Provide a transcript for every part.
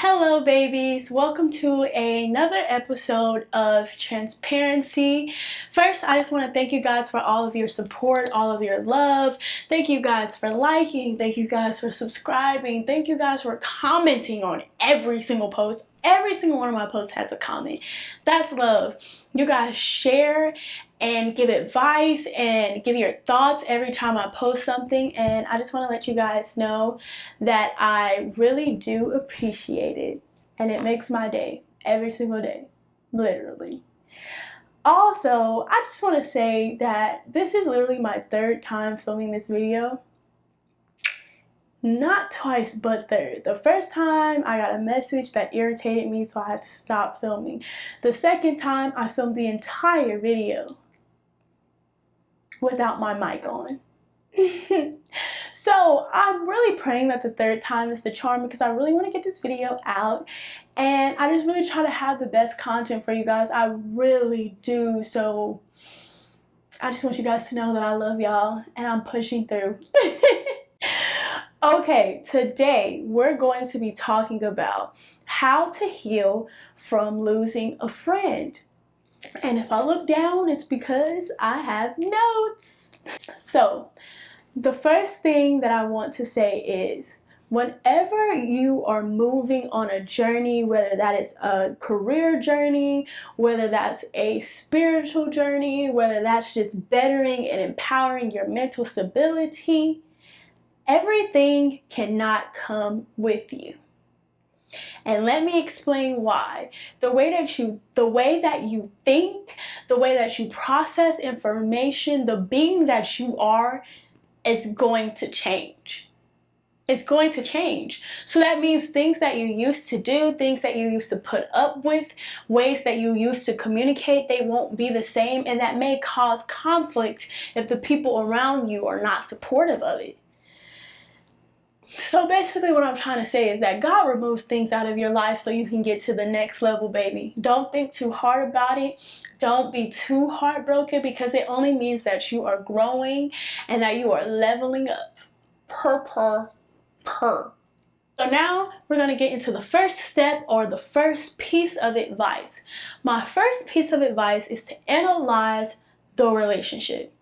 Hello babies, welcome to another episode of Transparency. First, I just want to thank you guys for all of your support, all of your love. Thank you guys for liking, thank you guys for subscribing, thank you guys for commenting on every single post. Every single one of my posts has a comment. That's love. You guys share and give advice and give your thoughts every time I post something, and I just want to let you guys know that I really do appreciate it, and it makes my day every single day, literally. Also, I just want to say that this is literally my third time filming this video. Not twice, but third. The first time I got a message that irritated me, so I had to stop filming. The second time I filmed the entire video without my mic on. So I'm really praying that the third time is the charm, because I really want to get this video out and I just really try to have the best content for you guys. I really do. So I just want you guys to know that I love y'all and I'm pushing through. Okay, today we're going to be talking about how to heal from losing a friend. And if I look down, it's because I have notes. So, the first thing that I want to say is, whenever you are moving on a journey, whether that is a career journey, whether that's a spiritual journey, whether that's just bettering and empowering your mental stability, everything cannot come with you. And let me explain why. The way that you think, the way that you process information, the being that you are is going to change. It's going to change. So that means things that you used to do, things that you used to put up with, ways that you used to communicate, they won't be the same, and that may cause conflict if the people around you are not supportive of it. So basically what I'm trying to say is that God removes things out of your life so you can get to the next level, baby. Don't think too hard about it. Don't be too heartbroken, because it only means that you are growing and that you are leveling up. Per. So now we're going to get into the first step, or the first piece of advice. My first piece of advice is to analyze the relationship.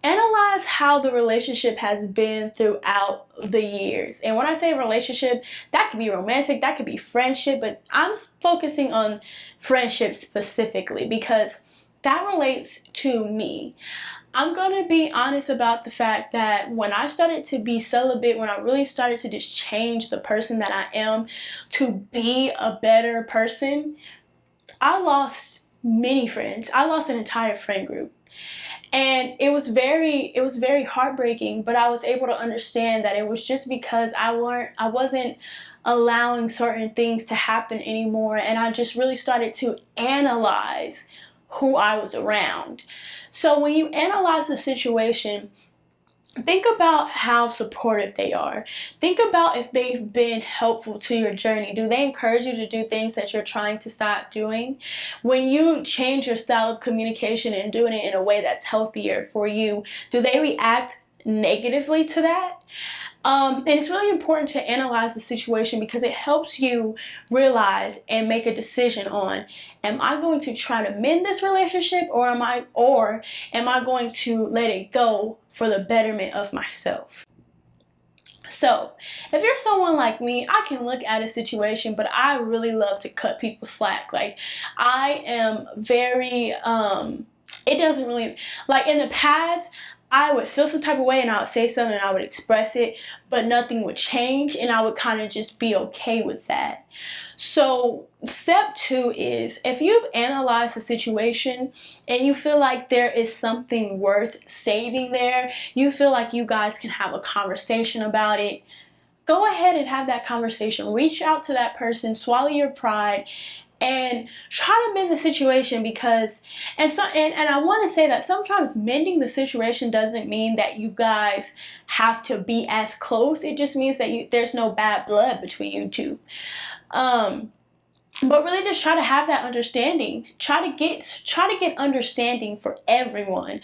Analyze how the relationship has been throughout the years. And when I say relationship, that could be romantic, that could be friendship, but I'm focusing on friendship specifically because that relates to me. I'm going to be honest about the fact that when I started to be celibate, when I really started to just change the person that I am to be a better person, I lost many friends. I lost an entire friend group. And it was very heartbreaking, but I was able to understand that it was just because I wasn't allowing certain things to happen anymore, and I just really started to analyze who I was around. So when you analyze the situation, think about how supportive they are. Think about if they've been helpful to your journey. Do they encourage you to do things that you're trying to stop doing? When you change your style of communication and doing it in a way that's healthier for you, do they react negatively to that? And it's really important to analyze the situation, because it helps you realize and make a decision on, am I going to try to mend this relationship, or am I going to let it go for the betterment of myself? So if you're someone like me, I can look at a situation, but I really love to cut people slack. Like, I am very, it doesn't really, like in the past, I would feel some type of way and I would say something and I would express it, but nothing would change, and I would kind of just be okay with that. So step 2 is, if you've analyzed the situation and you feel like there is something worth saving there, you feel like you guys can have a conversation about it, go ahead and have that conversation. Reach out to that person, swallow your pride, and try to mend the situation, because and I want to say that sometimes mending the situation doesn't mean that you guys have to be as close. It just means that there's no bad blood between you two. But really just try to have that understanding. Try to get understanding for everyone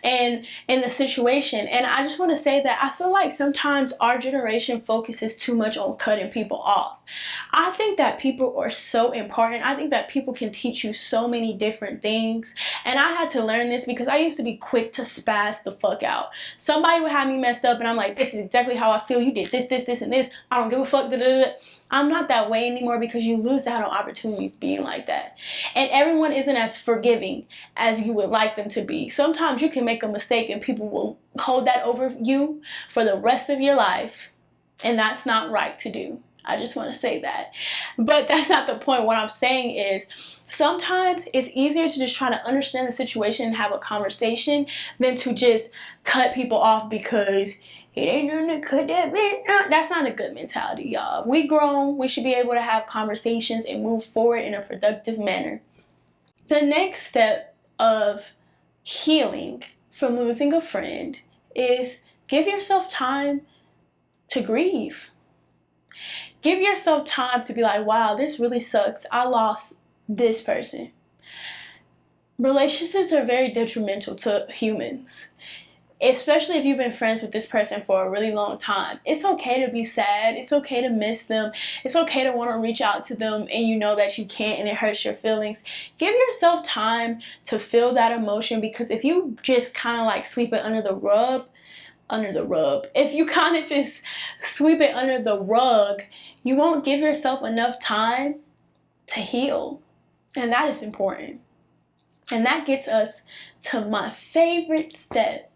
and in the situation. And I just want to say that I feel like sometimes our generation focuses too much on cutting people off. I think that people are so important. I think that people can teach you so many different things. And I had to learn this because I used to be quick to spaz the fuck out. Somebody would have me messed up and I'm like, this is exactly how I feel. You did this, this, this, and this. I don't give a fuck. Da, da, da. I'm not that way anymore because you lose out on opportunities being like that. And everyone isn't as forgiving as you would like them to be. Sometimes you can make a mistake and people will hold that over you for the rest of your life. And that's not right to do. I just want to say that. But that's not the point. What I'm saying is sometimes it's easier to just try to understand the situation and have a conversation than to just cut people off because it ain't nothing to cut that man. That's not a good mentality, y'all. We grown. We should be able to have conversations and move forward in a productive manner. The next step of healing from losing a friend is give yourself time to grieve. Give yourself time to be like, wow, this really sucks. I lost this person. Relationships are very detrimental to humans, especially if you've been friends with this person for a really long time. It's okay to be sad. It's okay to miss them. It's okay to want to reach out to them and you know that you can't and it hurts your feelings. Give yourself time to feel that emotion, because if you just kind of like sweep it under the rug, if you kind of just sweep it under the rug, you won't give yourself enough time to heal. And that is important. And that gets us to my favorite step,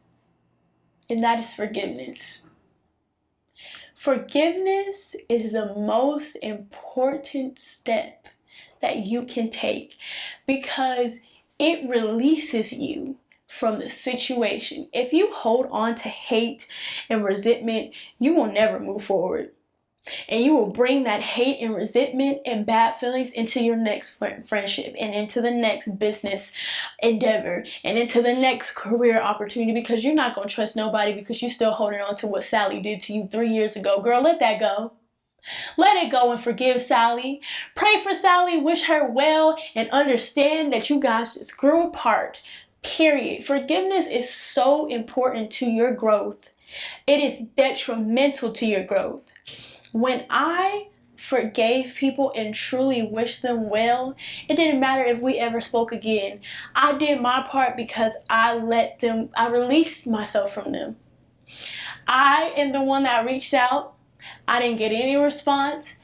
and that is forgiveness. Forgiveness is the most important step that you can take because it releases you from the situation. If you hold on to hate and resentment, you will never move forward. And you will bring that hate and resentment and bad feelings into your next friendship and into the next business endeavor and into the next career opportunity, because you're not going to trust nobody because you're still holding on to what Sally did to you 3 years ago. Girl, let that go. Let it go and forgive Sally. Pray for Sally, wish her well, and understand that you guys just grew apart. Period. Forgiveness is so important to your growth. It is detrimental to your growth. When I forgave people and truly wished them well, it didn't matter if we ever spoke again. I did my part because I released myself from them. I am the one that reached out. I didn't get any response,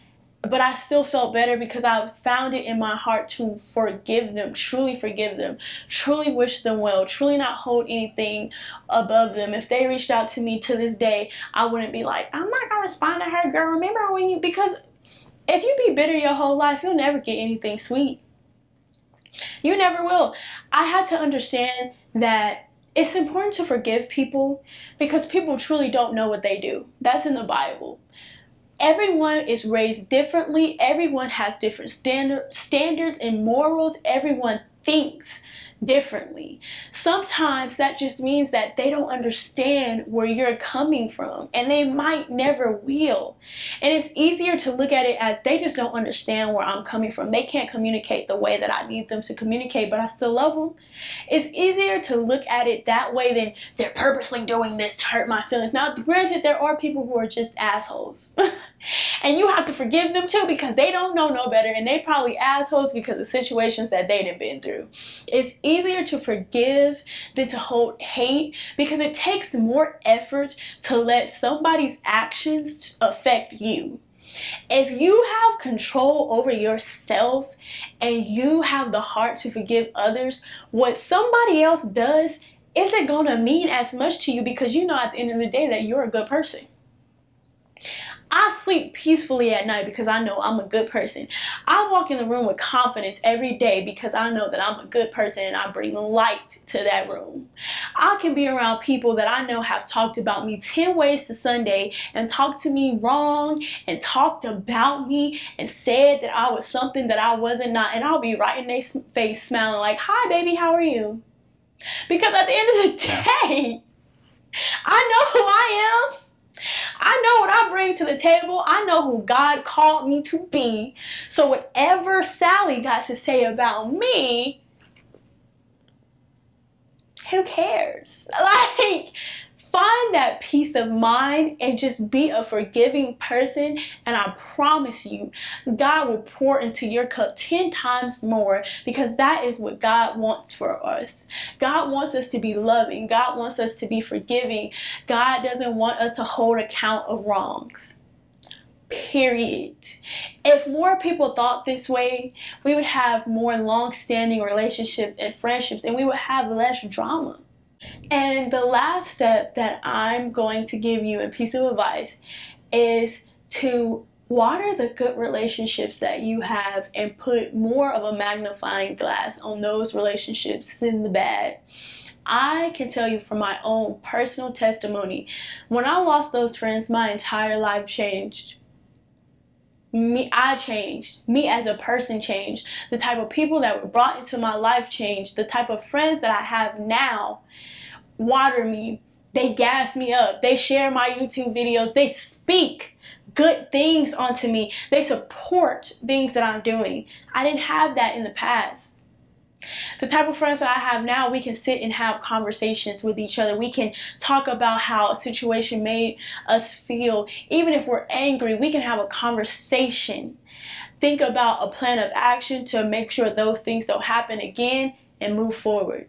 but I still felt better because I found it in my heart to forgive them, truly wish them well, truly not hold anything above them. If they reached out to me to this day, I wouldn't be like, I'm not gonna respond to her, girl. Remember when you, because if you be bitter your whole life, you'll never get anything sweet. You never will. I had to understand that it's important to forgive people because people truly don't know what they do. That's in the Bible. Everyone is raised differently. Everyone has different standards and morals. Everyone thinks differently. Sometimes that just means that they don't understand where you're coming from, and they might never will. And it's easier to look at it as they just don't understand where I'm coming from. They can't communicate the way that I need them to communicate, but I still love them. It's easier to look at it that way than they're purposely doing this to hurt my feelings. Now, granted, there are people who are just assholes. And you have to forgive them too, because they don't know no better, and they probably assholes because of situations that they done been through. It's easier to forgive than to hold hate, because it takes more effort to let somebody's actions affect you. If you have control over yourself and you have the heart to forgive others, what somebody else does isn't going to mean as much to you, because you know at the end of the day that you're a good person. I sleep peacefully at night because I know I'm a good person. I walk in the room with confidence every day because I know that I'm a good person and I bring light to that room. I can be around people that I know have talked about me 10 ways to Sunday and talked to me wrong and talked about me and said that I was something that I wasn't not, and I'll be right in their face smiling like, hi baby, how are you? Because at the end of the day, I know who I am. I know what I bring to the table. I know who God called me to be. So whatever Sally got to say about me, who cares? Like, Find that peace of mind and just be a forgiving person, and I promise you, God will pour into your cup 10 times more, because that is what God wants for us. God wants us to be loving. God wants us to be forgiving. God doesn't want us to hold account of wrongs. Period. If more people thought this way, we would have more long-standing relationships and friendships, and we would have less drama. And the last step that I'm going to give you, a piece of advice, is to water the good relationships that you have and put more of a magnifying glass on those relationships than the bad. I can tell you from my own personal testimony, when I lost those friends, my entire life changed. I changed. Me as a person changed. The type of people that were brought into my life changed. The type of friends that I have now water me. They gas me up. They share my YouTube videos. They speak good things onto me. They support things that I'm doing. I didn't have that in the past. The type of friends that I have now, we can sit and have conversations with each other. We can talk about how a situation made us feel. Even if we're angry, we can have a conversation. Think about a plan of action to make sure those things don't happen again and move forward.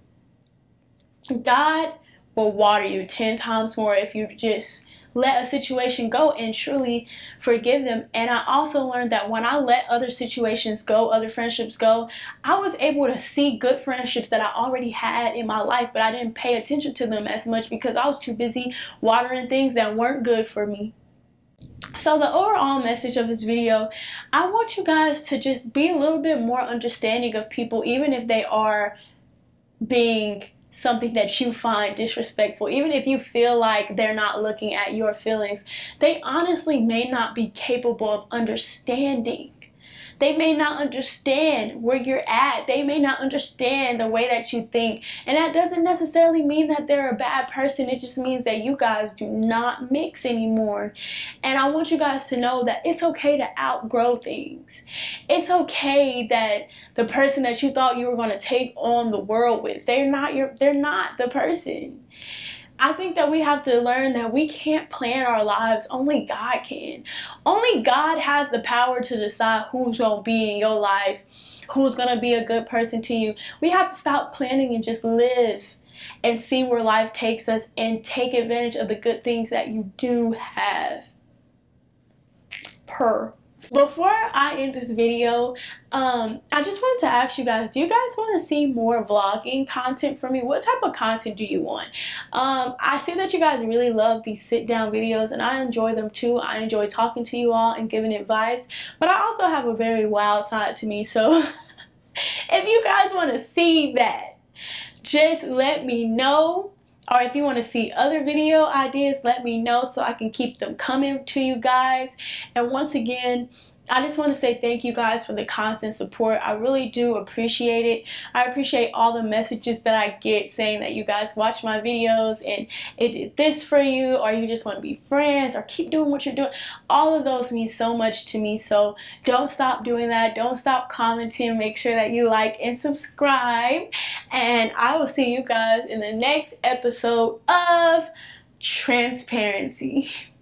God will water you 10 times more if you just let a situation go and truly forgive them. And I also learned that when I let other situations go, other friendships go, I was able to see good friendships that I already had in my life, but I didn't pay attention to them as much because I was too busy watering things that weren't good for me. So the overall message of this video, I want you guys to just be a little bit more understanding of people, even if they are being something that you find disrespectful. Even if you feel like they're not looking at your feelings, they honestly may not be capable of understanding. They may not understand where you're at. They may not understand the way that you think. And that doesn't necessarily mean that they're a bad person. It just means that you guys do not mix anymore. And I want you guys to know that it's okay to outgrow things. It's okay that the person that you thought you were going to take on the world with, they're not the person. I think that we have to learn that we can't plan our lives. Only God can. Only God has the power to decide who's going to be in your life, who's going to be a good person to you. We have to stop planning and just live and see where life takes us and take advantage of the good things that you do have. Before I end this video, I just wanted to ask you guys, do you guys want to see more vlogging content from me? What type of content do you want? I see that you guys really love these sit down videos, and I enjoy them too. I enjoy talking to you all and giving advice, but I also have a very wild side to me. So if you guys want to see that, just let me know. Or if you want to see other video ideas, let me know so I can keep them coming to you guys. And once again, I just want to say thank you guys for the constant support. I really do appreciate it. I appreciate all the messages that I get saying that you guys watch my videos and it did this for you, or you just want to be friends, or keep doing what you're doing. All of those mean so much to me. So don't stop doing that. Don't stop commenting. Make sure that you like and subscribe. And I will see you guys in the next episode of Transparency.